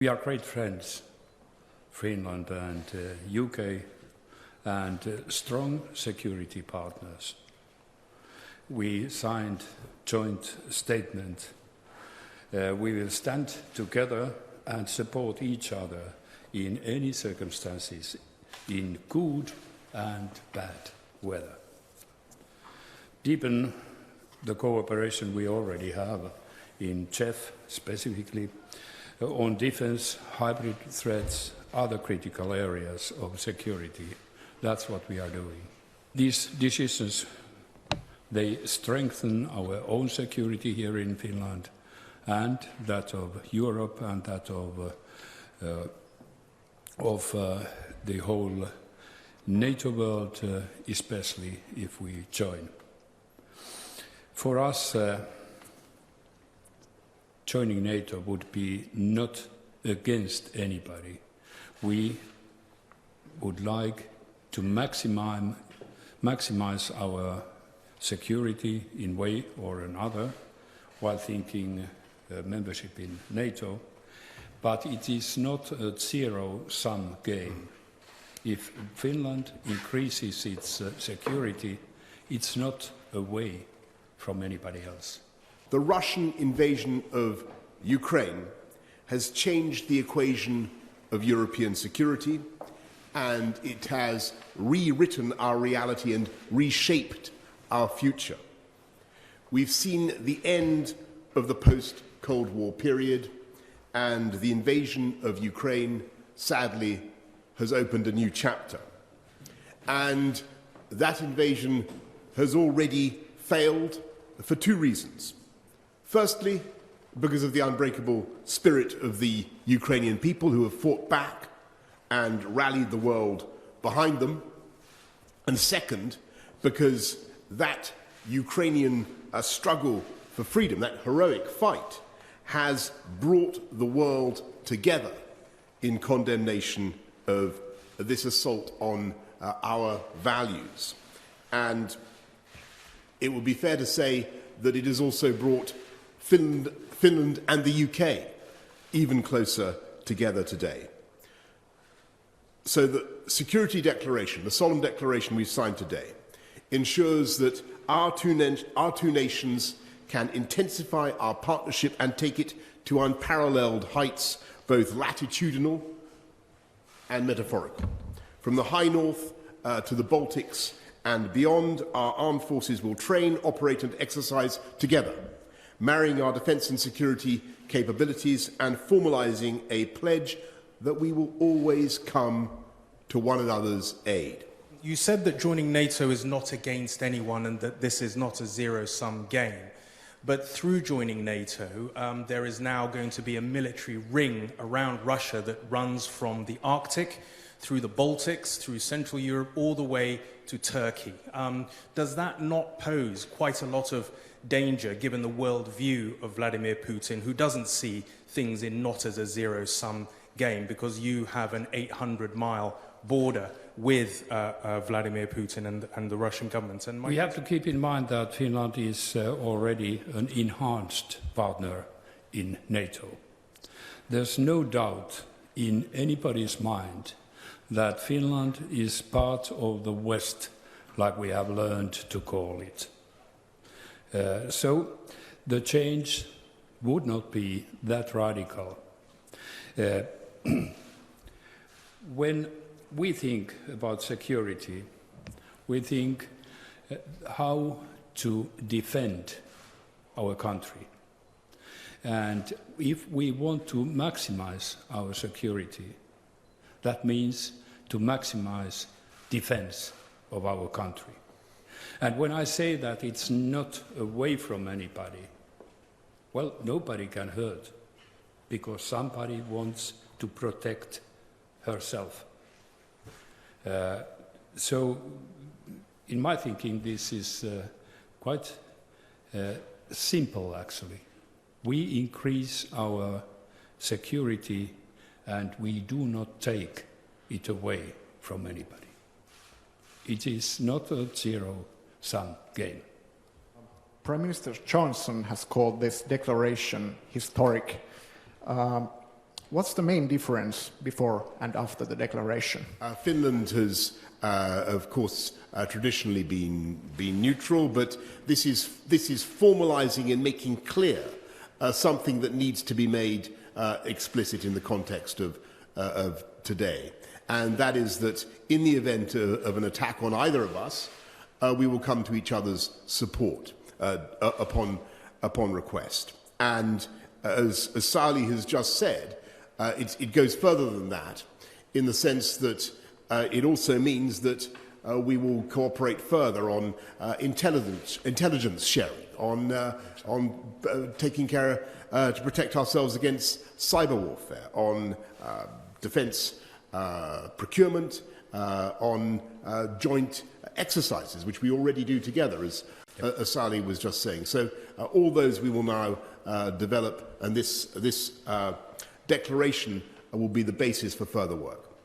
We are great friends, Finland and UK, and strong security partners. We signed joint statement. We will stand together and support each other in any circumstances, in good and bad weather. Deepen the cooperation we already have in CEF specifically, on defense, hybrid threats, other critical areas of security. That's what we are doing. These decisions, they strengthen our own security here in Finland and that of Europe and that of the whole NATO world, especially if we join. For us, joining NATO would be not against anybody. We would like to maximize our security in way or another while thinking membership in NATO, but it is not a zero-sum game. If Finland increases its security, it's not away from anybody else. The Russian invasion of Ukraine has changed the equation of European security, and it has rewritten our reality and reshaped our future. We've seen the end of the post-Cold War period, and the invasion of Ukraine, sadly, has opened a new chapter. And that invasion has already failed for two reasons. Firstly, because of the unbreakable spirit of the Ukrainian people who have fought back and rallied the world behind them. And second, because that Ukrainian struggle for freedom, that heroic fight, has brought the world together in condemnation of this assault on our values. And it would be fair to say that it has also brought Finland and the UK even closer together today. So the security declaration, the solemn declaration we've signed today, ensures that our two nations can intensify our partnership and take it to unparalleled heights, both latitudinal and metaphorical. From the high north to the Baltics and beyond, our armed forces will train, operate and exercise together, marrying our defence and security capabilities and formalising a pledge that we will always come to one another's aid. You said that joining NATO is not against anyone and that this is not a zero-sum game. But through joining NATO, there is now going to be a military ring around Russia that runs from the Arctic, through the Baltics, through Central Europe, all the way to Turkey. Does that not pose quite a lot of danger, given the world view of Vladimir Putin, who doesn't see things in not as a zero-sum game, because you have an 800-mile border with Vladimir Putin and the Russian government? And we have to keep in mind that Finland is already an enhanced partner in NATO. There's no doubt in anybody's mind that Finland is part of the West, like we have learned to call it. So the change would not be that radical. When we think about security, we think how to defend our country. And if we want to maximize our security, that means to maximize defense of our country. And when I say that it's not away from anybody, well, nobody can hurt, because somebody wants to protect herself. So, in my thinking, this is quite simple, actually. We increase our security and we do not take it away from anybody. It is not a zero-sum game. Prime Minister Johnson has called this declaration historic. What's the main difference before and after the declaration? Finland has, of course, traditionally been neutral, but this is formalizing and making clear something that needs to be made explicit in the context of today. And that is that in the event of an attack on either of us, we will come to each other's support upon request. And as Sauli has just said, it goes further than that in the sense that it also means that we will cooperate further on intelligence sharing, on taking care to protect ourselves against cyber warfare, on defence procurement, on joint exercises, which we already do together, as Sauli was just saying. So all those we will now develop, and this declaration will be the basis for further work.